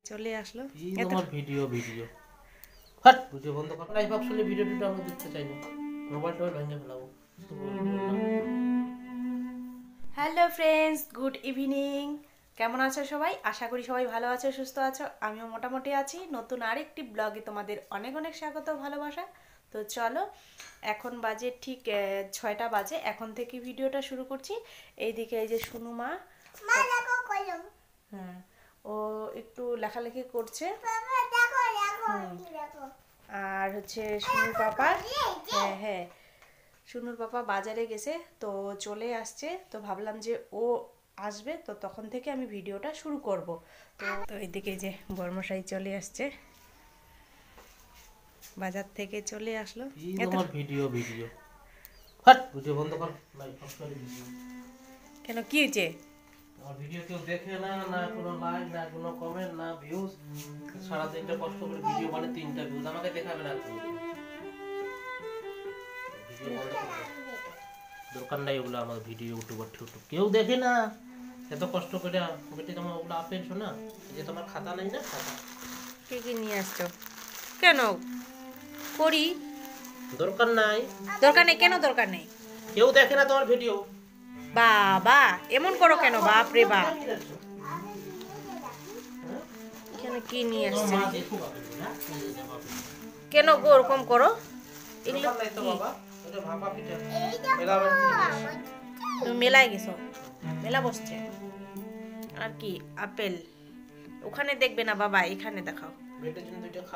চলে আসলো এই তোমার ভিডিও হাট ভিডিও বন্ধ কর। লাইভ আসলে ভিডিওটা আমি দেখতে চাই না, মোবাইলটা ভেঙে ফেলাবো। Hello friends, good evening. কেমন আছো সবাই? আশা করি সবাই ভালো আছো, সুস্থ আছো। আমিও মোটামুটি আছি। নতুন আরেকটি ব্লগে তোমাদের অনেক অনেক স্বাগত, ভালোবাসা। তো চলো, এখন বাজে ঠিক 6টা বাজে। এখন থেকে ভিডিওটা শুরু করছি। এইদিকে এই যে শুনু মা, হ্যাঁ, ও একটু লেখালেখি করছে। আর হচ্ছে শুনুর পাপা, হ্যাঁ হ্যাঁ, শুনুর পাপা বাজারে গেছে, তো চলে আসছে। তো ভাবলাম যে ও আসবে, তো তখন থেকে আমি ভিডিওটা শুরু করব। তো এইদিকে যে বর্মশাই চলে আসছে, বাজার থেকে চলে আসলো। এই তোমার ভিডিও হাট ভিডিও বন্ধ কর। লাইভ আসলে ভিডিও কেন, কি হয়েছে? আমার ভিডিও কেউ দেখে না, না কোনো লাইক, না কোনো কমেন্ট, না ভিউজ। সারা দিনটা কষ্ট করে ভিডিও বানাই, 3টা ভিউজ আমাকে দেখাবে না। ভিডিও বন্ধ কর, দরকার নাই ওগুলো। আমার ভিডিও ইউটিউবার কেউ দেখে না, এত কষ্ট করে। বেটে তোমার ওগুলো আপেল শোনা, যে তোমার খাতা নেই না, খাতা কি কি নিয়ে আসছো? কেন করি? দরকার নাই। দরকার নেই? কেন দরকার নেই? কেউ দেখে না তোমার ভিডিও। বাবা এমন করো কেন? বাপ রে বাপ, কেন কি নিয়ে আসছে? কেন গো ওরকম করো? এগুলো তুমি মেলায় গেছো, মেলা বসছে। আর কি আপেল ওখানে দেখবে না বাবা, এখানে দেখাও।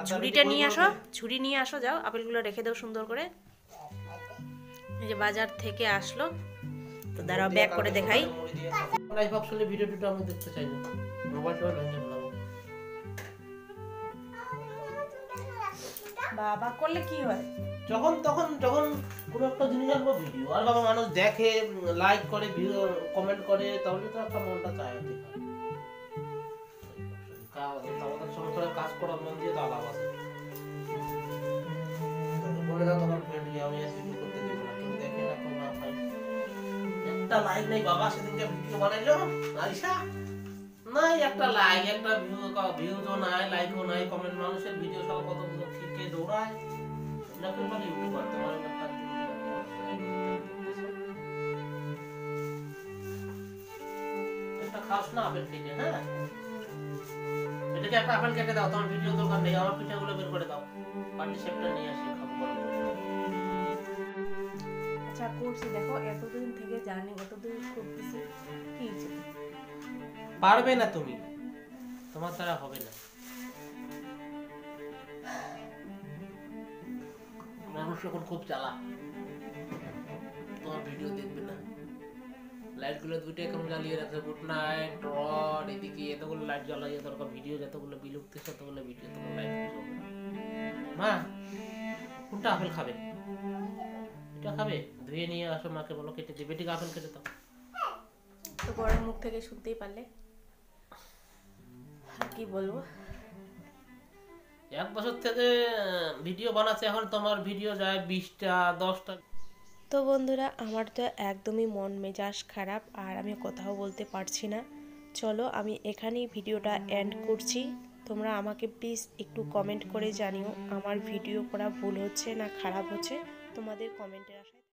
ঝুড়িটা নিয়ে আসো, ঝুড়ি নিয়ে আসো, যাও আপেলগুলো রেখে দাও সুন্দর করে। এই যে বাজার থেকে আসলো, তো দাঁড়াও ব্যাক করে দেখাই। লাইভ আসলে ভিডিওটা আমি দেখতে চাই না, মোবাইলটা ভেঙে ফেলাবো। বাবা করলে কি হয়? যখন কোনো একটা জিনিস আনবো ভিডিও, আর বাবা মানুষ দেখে, লাইক করে, কমেন্ট করে, তাহলে তো একটা মনটা চায়। আমাদের সংসারে কাজ করার মন দিয়ে তো আলাদা আছে। বলে দাও তোমার ফ্রেন্ডকে আমি ভিডিও করতে দিব না, কেউ দেখে না, কেউ না পাই। একটা লাইক নেই বাবা, সেদিনকে ভিডিও বানাইলো আইসা নাই, একটা লাইক, একটা ভিউজও নাই, লাইকও নাই, কমেন্ট। মানুষের ভিডিও সব কত কে দৌড়ায় না, কেউ বলে ইউটিউবার। তোমার একটা খাস না আপেল কেটে, হ্যাঁ এটাকে একটা আপেল কেটে দাও। তোমার ভিডিও দরকার নেই, আমার পিঠাগুলো বের করে দাও। পার্টি শেপটা নিয়ে আসি, খাবো বড় করে। আচ্ছা করছি, দেখো এতদিন থেকে জানি, এতদিন করতেছি, কি হয়েছে? পারবে না তুমি, তোমার দ্বারা হবে না। মানুষ এখন খুব চালাক, তোমার ভিডিও দেখবে না। লাইট গুলো দুইটা কেমন জ্বালিয়ে রাখছে, গুড নাইট রড, এদিকে এতগুলো লাইট জ্বালাইয়ে দরকার। ভিডিও যতগুলো বিলুপ্ত, ততগুলো ভিডিও তোমার লাইট জ্বলবে। মা কোনটা আপেল খাবে? এটা খাবে? ধুয়ে নিয়ে আসো, মাকে বলো কেটে দিবে। বেটিকে আপেল কেটে দাও। তো বড় মুখ থেকে শুনতেই পারলে, কি বলবো। 1 বছর থেকে ভিডিও বানাচ্ছে, এখন তোমার ভিডিও যায় 20টা 10টা। তো বন্ধুরা, আমার তো একদমই মন মেজাজ খারাপ, আর আমি কথাও বলতে পারছি না। চলো আমি এখানেই ভিডিওটা এন্ড করছি। তোমরা আমাকে প্লিজ একটু কমেন্ট করে জানিও আমার ভিডিও করা ভুল হচ্ছে না খারাপ হচ্ছে, তোমাদের কমেন্টের আশায়।